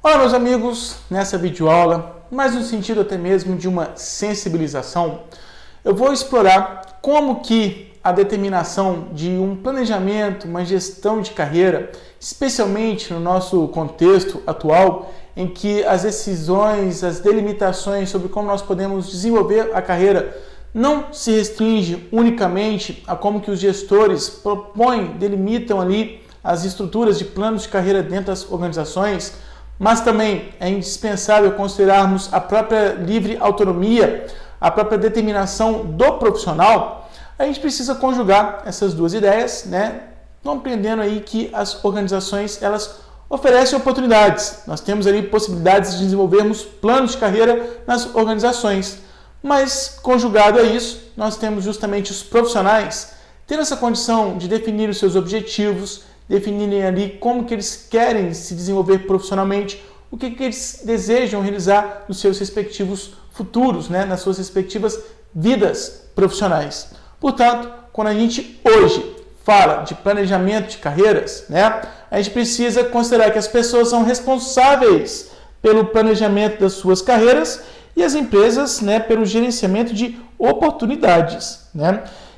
Olá, meus amigos, nessa videoaula, mais no sentido até mesmo de uma sensibilização, eu vou explorar como que a determinação de um planejamento, uma gestão de carreira, especialmente no nosso contexto atual, em que as decisões, as delimitações sobre como nós podemos desenvolver a carreira não se restringe unicamente a como que os gestores propõem, delimitam ali as estruturas de planos de carreira dentro das organizações, mas também é indispensável considerarmos a própria livre autonomia, a própria determinação do profissional. A gente precisa conjugar essas duas ideias, compreendendo aí que as organizações elas oferecem oportunidades. Nós temos ali possibilidades de desenvolvermos planos de carreira nas organizações, mas conjugado a isso, nós temos justamente os profissionais tendo essa condição de definir os seus objetivos, definirem ali como que eles querem se desenvolver profissionalmente, o que eles desejam realizar nos seus respectivos futuros, nas suas respectivas vidas profissionais. Portanto, quando a gente hoje fala de planejamento de carreiras, a gente precisa considerar que as pessoas são responsáveis pelo planejamento das suas carreiras e as empresas, pelo gerenciamento de oportunidades,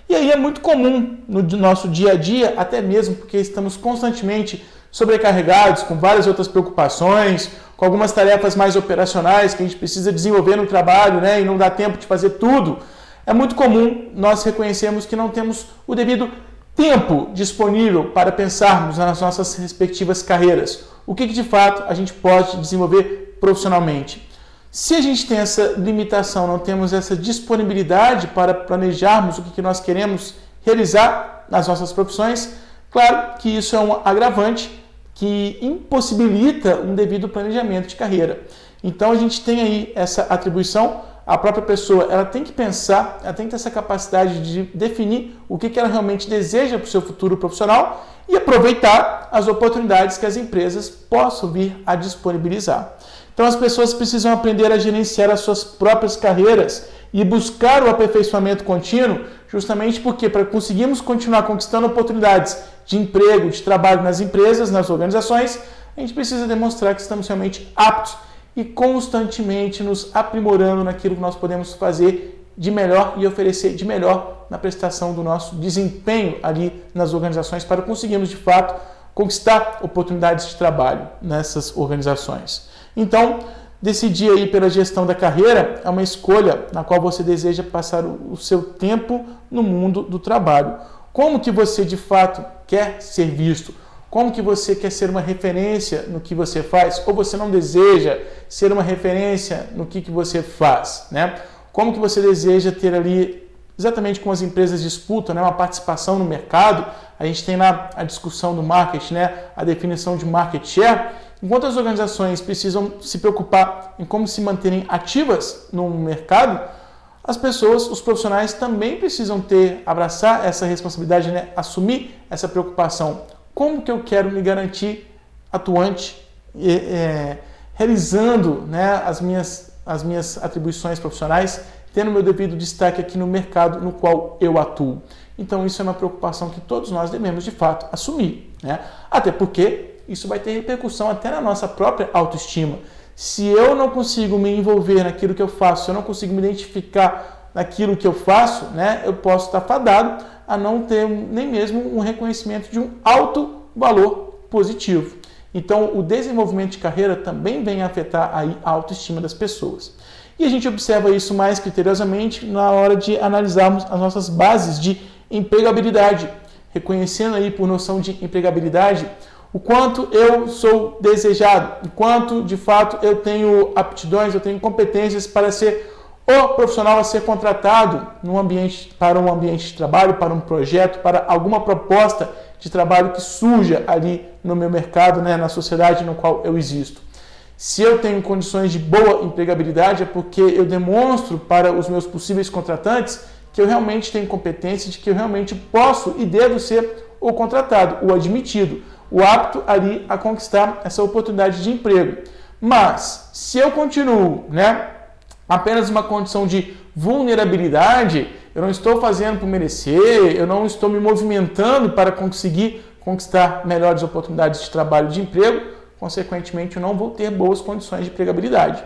E aí é muito comum no nosso dia a dia, até mesmo porque estamos constantemente sobrecarregados com várias outras preocupações, com algumas tarefas mais operacionais que a gente precisa desenvolver no trabalho, e não dá tempo de fazer tudo. É muito comum nós reconhecermos que não temos o devido tempo disponível para pensarmos nas nossas respectivas carreiras. O que de fato a gente pode desenvolver profissionalmente. Se a gente tem essa limitação, não temos essa disponibilidade para planejarmos o que nós queremos realizar nas nossas profissões, claro que isso é um agravante que impossibilita um devido planejamento de carreira. Então a gente tem aí essa atribuição, a própria pessoa ela tem que pensar, ela tem que ter essa capacidade de definir o que ela realmente deseja para o seu futuro profissional e aproveitar as oportunidades que as empresas possam vir a disponibilizar. Então as pessoas precisam aprender a gerenciar as suas próprias carreiras e buscar o aperfeiçoamento contínuo, justamente porque para conseguirmos continuar conquistando oportunidades de emprego, de trabalho nas empresas, nas organizações, a gente precisa demonstrar que estamos realmente aptos e constantemente nos aprimorando naquilo que nós podemos fazer de melhor e oferecer de melhor na prestação do nosso desempenho ali nas organizações para conseguirmos de fato conquistar oportunidades de trabalho nessas organizações. Então, decidir aí pela gestão da carreira é uma escolha na qual você deseja passar o seu tempo no mundo do trabalho. Como que você de fato quer ser visto? Como que você quer ser uma referência no que você faz? Ou você não deseja ser uma referência no que você faz? Como que você deseja ter ali, exatamente como as empresas disputam, uma participação no mercado? A gente tem lá a discussão do market, a definição de market share. Enquanto as organizações precisam se preocupar em como se manterem ativas no mercado, as pessoas, os profissionais também precisam abraçar essa responsabilidade, assumir essa preocupação. Como que eu quero me garantir atuante, realizando as minhas atribuições profissionais, tendo meu devido destaque aqui no mercado no qual eu atuo. Então isso é uma preocupação que todos nós devemos de fato assumir. Até porque isso vai ter repercussão até na nossa própria autoestima. Se eu não consigo me envolver naquilo que eu faço, se eu não consigo me identificar naquilo que eu faço, eu posso estar fadado a não ter nem mesmo um reconhecimento de um alto valor positivo. Então, o desenvolvimento de carreira também vem afetar aí a autoestima das pessoas. E a gente observa isso mais criteriosamente na hora de analisarmos as nossas bases de empregabilidade, reconhecendo aí por noção de empregabilidade o quanto eu sou desejado, o quanto de fato eu tenho aptidões, eu tenho competências para ser o profissional a ser contratado para um ambiente de trabalho, para um projeto, para alguma proposta de trabalho que surja ali no meu mercado, na sociedade no qual eu existo. Se eu tenho condições de boa empregabilidade, é porque eu demonstro para os meus possíveis contratantes que eu realmente tenho competência, de que eu realmente posso e devo ser o contratado, o admitido, o apto ali a conquistar essa oportunidade de emprego. Mas, se eu continuo, apenas uma condição de vulnerabilidade, eu não estou fazendo por merecer, eu não estou me movimentando para conseguir conquistar melhores oportunidades de trabalho e de emprego, consequentemente eu não vou ter boas condições de empregabilidade.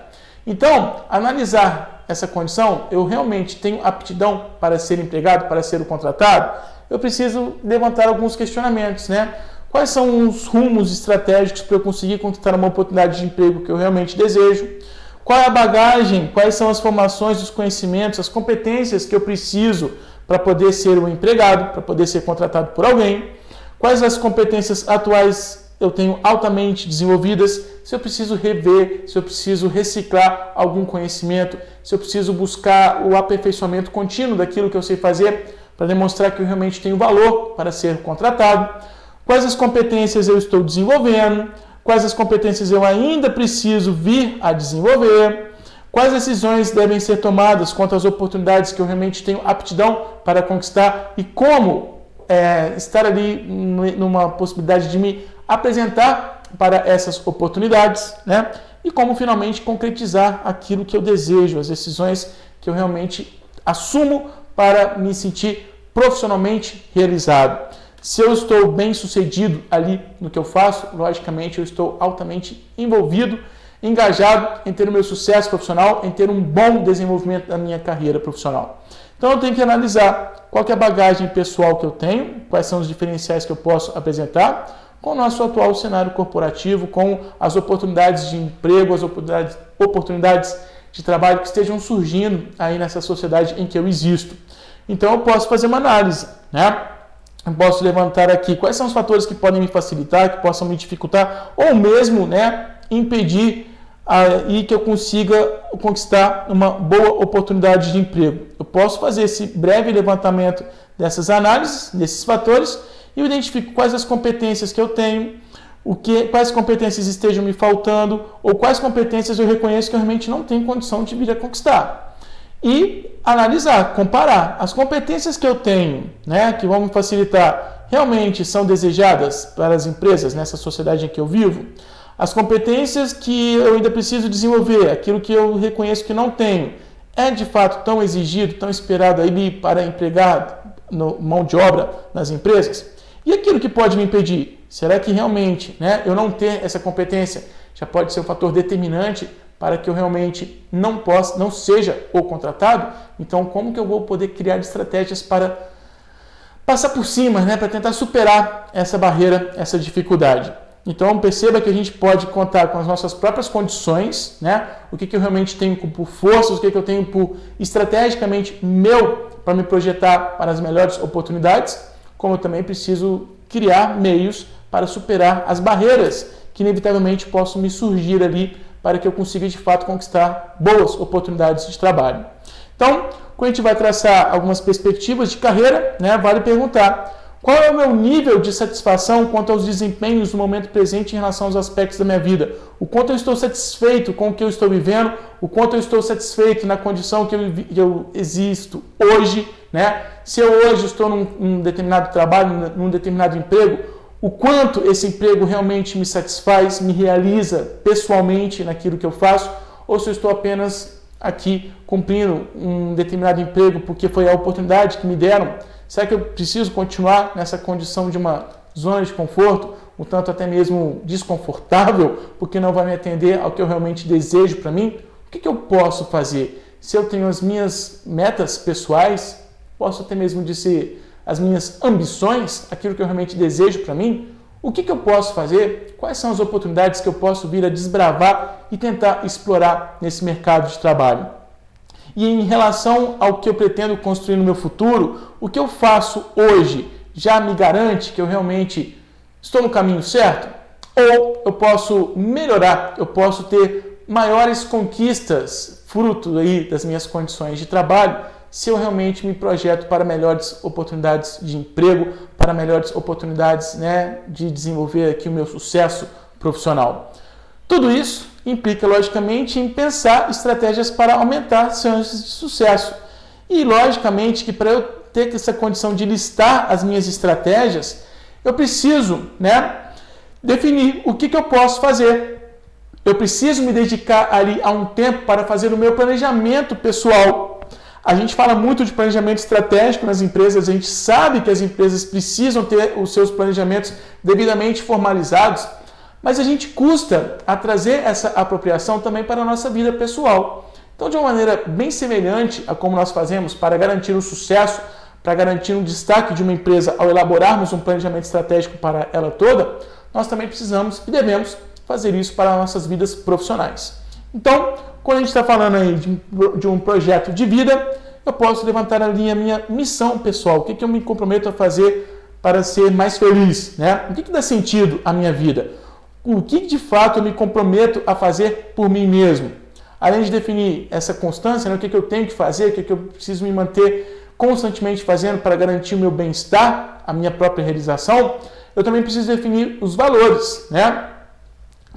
Então, analisar essa condição, eu realmente tenho aptidão para ser empregado, para ser o contratado? Eu preciso levantar alguns questionamentos, né? Quais são os rumos estratégicos para eu conseguir conquistar uma oportunidade de emprego que eu realmente desejo? Qual é a bagagem, quais são as formações, os conhecimentos, as competências que eu preciso para poder ser um empregado, para poder ser contratado por alguém? Quais as competências atuais eu tenho altamente desenvolvidas? Se eu preciso rever, se eu preciso reciclar algum conhecimento, se eu preciso buscar o aperfeiçoamento contínuo daquilo que eu sei fazer para demonstrar que eu realmente tenho valor para ser contratado? Quais as competências eu estou desenvolvendo? Quais as competências eu ainda preciso vir a desenvolver? Quais decisões devem ser tomadas quanto às oportunidades que eu realmente tenho aptidão para conquistar e como estar ali numa possibilidade de me apresentar para essas oportunidades, né? E como finalmente concretizar aquilo que eu desejo, as decisões que eu realmente assumo para me sentir profissionalmente realizado. Se eu estou bem sucedido ali no que eu faço, logicamente eu estou altamente envolvido, engajado em ter o meu sucesso profissional, em ter um bom desenvolvimento da minha carreira profissional. Então eu tenho que analisar qual que é a bagagem pessoal que eu tenho, quais são os diferenciais que eu posso apresentar com o nosso atual cenário corporativo, com as oportunidades de emprego, as oportunidades de trabalho que estejam surgindo aí nessa sociedade em que eu existo. Então eu posso fazer uma análise, né? Eu posso levantar aqui quais são os fatores que podem me facilitar, que possam me dificultar, ou mesmo, né, impedir e que eu consiga conquistar uma boa oportunidade de emprego. Eu posso fazer esse breve levantamento dessas análises, desses fatores, e eu identifico quais as competências que eu tenho, quais competências estejam me faltando, ou quais competências eu reconheço que eu realmente não tenho condição de vir a conquistar. E analisar, comparar as competências que eu tenho, né, que vão me facilitar, realmente são desejadas para as empresas nessa sociedade em que eu vivo. As competências que eu ainda preciso desenvolver, aquilo que eu reconheço que não tenho, é de fato tão exigido, tão esperado ali para empregar mão de obra nas empresas? E aquilo que pode me impedir? Será que realmente, né, eu não ter essa competência já pode ser um fator determinante para que eu realmente não seja o contratado? Então, como que eu vou poder criar estratégias para passar por cima, né, para tentar superar essa barreira, essa dificuldade? Então, perceba que a gente pode contar com as nossas próprias condições, né? O que eu realmente tenho por forças, o que eu tenho por estrategicamente meu para me projetar para as melhores oportunidades, como eu também preciso criar meios para superar as barreiras que inevitavelmente possam me surgir ali para que eu consiga de fato conquistar boas oportunidades de trabalho. Então, quando a gente vai traçar algumas perspectivas de carreira, né, vale perguntar: qual é o meu nível de satisfação quanto aos desempenhos no momento presente em relação aos aspectos da minha vida? O quanto eu estou satisfeito com o que eu estou vivendo, o quanto eu estou satisfeito na condição que eu existo hoje, né? Se eu hoje estou num determinado trabalho, num determinado emprego, o quanto esse emprego realmente me satisfaz, me realiza pessoalmente naquilo que eu faço, ou se eu estou apenas aqui cumprindo um determinado emprego porque foi a oportunidade que me deram. Será que eu preciso continuar nessa condição de uma zona de conforto, um tanto até mesmo desconfortável, porque não vai me atender ao que eu realmente desejo para mim? O que eu posso fazer? Se eu tenho as minhas metas pessoais, posso até mesmo dizer as minhas ambições, aquilo que eu realmente desejo para mim, o que eu posso fazer? Quais são as oportunidades que eu posso vir a desbravar e tentar explorar nesse mercado de trabalho? E em relação ao que eu pretendo construir no meu futuro, o que eu faço hoje já me garante que eu realmente estou no caminho certo? Ou eu posso melhorar, eu posso ter maiores conquistas fruto aí das minhas condições de trabalho, se eu realmente me projeto para melhores oportunidades de emprego, para melhores oportunidades, né, de desenvolver aqui o meu sucesso profissional. Tudo isso implica, logicamente, em pensar estratégias para aumentar chances de sucesso. E, logicamente, que para eu ter essa condição de listar as minhas estratégias, eu preciso, né, definir o que eu posso fazer. Eu preciso me dedicar ali a um tempo para fazer o meu planejamento pessoal. A gente fala muito de planejamento estratégico nas empresas, a gente sabe que as empresas precisam ter os seus planejamentos devidamente formalizados, mas a gente custa a trazer essa apropriação também para a nossa vida pessoal. Então, de uma maneira bem semelhante a como nós fazemos para garantir o sucesso, para garantir um destaque de uma empresa ao elaborarmos um planejamento estratégico para ela toda, nós também precisamos e devemos fazer isso para as nossas vidas profissionais. Então, quando a gente está falando aí de um projeto de vida, eu posso levantar ali a minha missão pessoal, o que eu me comprometo a fazer para ser mais feliz, né? O que dá sentido à minha vida? O que de fato eu me comprometo a fazer por mim mesmo? Além de definir essa constância, né, o que eu tenho que fazer, o que eu preciso me manter constantemente fazendo para garantir o meu bem-estar, a minha própria realização, eu também preciso definir os valores, né?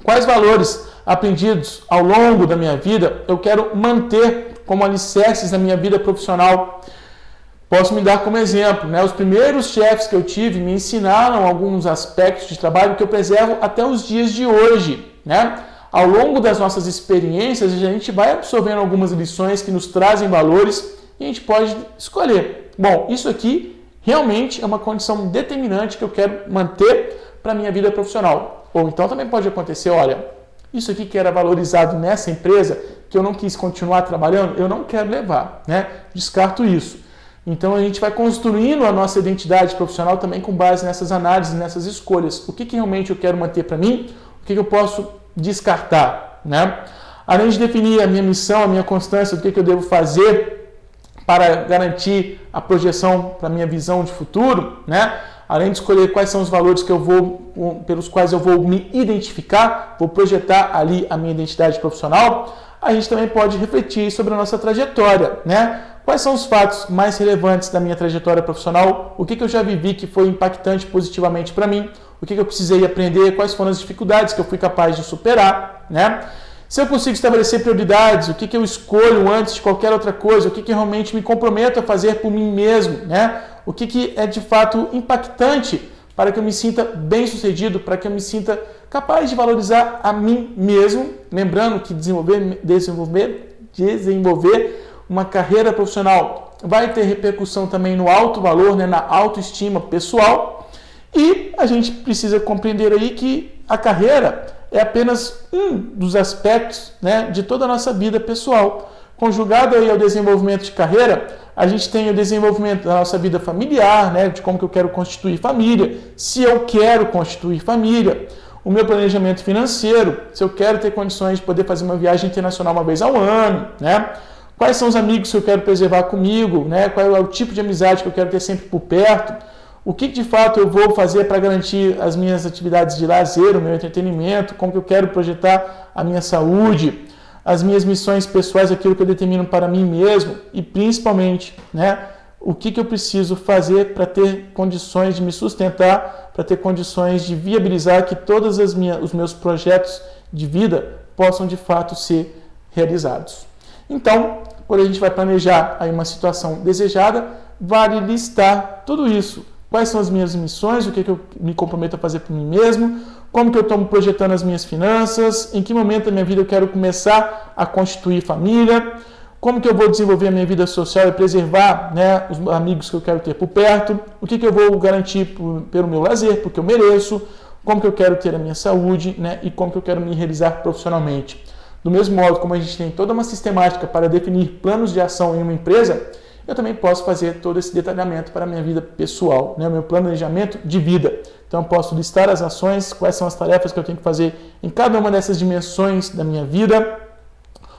Quais valores aprendidos ao longo da minha vida eu quero manter como alicerces na minha vida profissional? Posso me dar como exemplo, né? Os primeiros chefes que eu tive me ensinaram alguns aspectos de trabalho que eu preservo até os dias de hoje, né? Ao longo das nossas experiências, a gente vai absorvendo algumas lições que nos trazem valores e a gente pode escolher. Bom, isso aqui realmente é uma condição determinante que eu quero manter para a minha vida profissional. Ou então também pode acontecer, olha, isso aqui que era valorizado nessa empresa, que eu não quis continuar trabalhando, eu não quero levar, né? Descarto isso. Então a gente vai construindo a nossa identidade profissional também com base nessas análises, nessas escolhas. O que realmente eu quero manter para mim, o que eu posso descartar, né? Além de definir a minha missão, a minha constância, o que eu devo fazer para garantir a projeção para a minha visão de futuro, né? Além de escolher quais são os valores pelos quais eu vou me identificar, vou projetar ali a minha identidade profissional, a gente também pode refletir sobre a nossa trajetória, né? Quais são os fatos mais relevantes da minha trajetória profissional? O que eu já vivi que foi impactante positivamente para mim? O que eu precisei aprender? Quais foram as dificuldades que eu fui capaz de superar, né? Se eu consigo estabelecer prioridades, o que eu escolho antes de qualquer outra coisa? O que eu realmente me comprometo a fazer por mim mesmo, né? O que é de fato impactante para que eu me sinta bem-sucedido, para que eu me sinta capaz de valorizar a mim mesmo? Lembrando que desenvolver uma carreira profissional vai ter repercussão também no alto valor, né, na autoestima pessoal. E a gente precisa compreender aí que a carreira é apenas um dos aspectos, né, de toda a nossa vida pessoal. Conjugado aí ao desenvolvimento de carreira, a gente tem o desenvolvimento da nossa vida familiar, né, de como que eu quero constituir família, se eu quero constituir família, o meu planejamento financeiro, se eu quero ter condições de poder fazer uma viagem internacional uma vez ao ano, né? Quais são os amigos que eu quero preservar comigo, né? Qual é o tipo de amizade que eu quero ter sempre por perto? O que de fato eu vou fazer para garantir as minhas atividades de lazer, o meu entretenimento? Como que eu quero projetar a minha saúde, as minhas missões pessoais, aquilo que eu determino para mim mesmo e principalmente, né? O que eu preciso fazer para ter condições de me sustentar, para ter condições de viabilizar que todos os meus projetos de vida possam de fato ser realizados. Então, quando a gente vai planejar aí uma situação desejada, vale listar tudo isso. Quais são as minhas missões, o que eu me comprometo a fazer por mim mesmo, como que eu estou projetando as minhas finanças, em que momento da minha vida eu quero começar a constituir família, como que eu vou desenvolver a minha vida social e preservar, né, os amigos que eu quero ter por perto, o que eu vou garantir pelo meu lazer, porque eu mereço, como que eu quero ter a minha saúde, né, e como que eu quero me realizar profissionalmente. Do mesmo modo como a gente tem toda uma sistemática para definir planos de ação em uma empresa, eu também posso fazer todo esse detalhamento para a minha vida pessoal, né? O meu planejamento de vida. Então, eu posso listar as ações, quais são as tarefas que eu tenho que fazer em cada uma dessas dimensões da minha vida,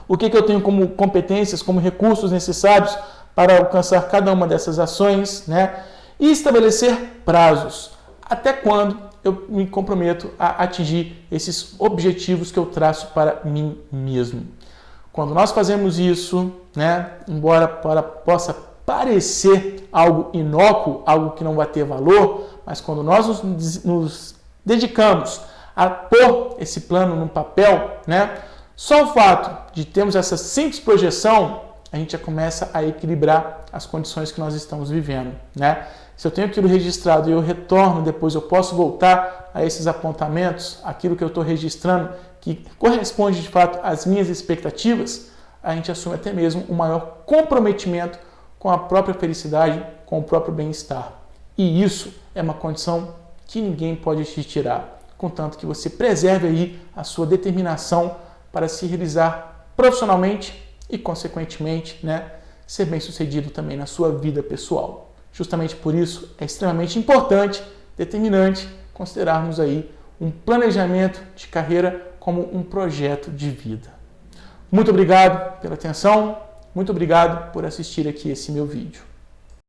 o que eu tenho como competências, como recursos necessários para alcançar cada uma dessas ações, né? E estabelecer prazos. Até quando eu me comprometo a atingir esses objetivos que eu traço para mim mesmo. Quando nós fazemos isso, né, embora possa parecer algo inócuo, algo que não vai ter valor, mas quando nós nos dedicamos a pôr esse plano no papel, né, só o fato de termos essa simples projeção, a gente já começa a equilibrar as condições que nós estamos vivendo, né? Se eu tenho aquilo registrado e eu retorno depois, eu posso voltar a esses apontamentos, aquilo que eu estou registrando, que corresponde de fato às minhas expectativas, a gente assume até mesmo um maior comprometimento com a própria felicidade, com o próprio bem-estar. E isso é uma condição que ninguém pode te tirar. contanto que você preserve aí a sua determinação para se realizar profissionalmente e, consequentemente, né, ser bem-sucedido também na sua vida pessoal. Justamente por isso é extremamente importante, determinante, considerarmos aí um planejamento de carreira como um projeto de vida. Muito obrigado pela atenção, muito obrigado por assistir aqui esse meu vídeo.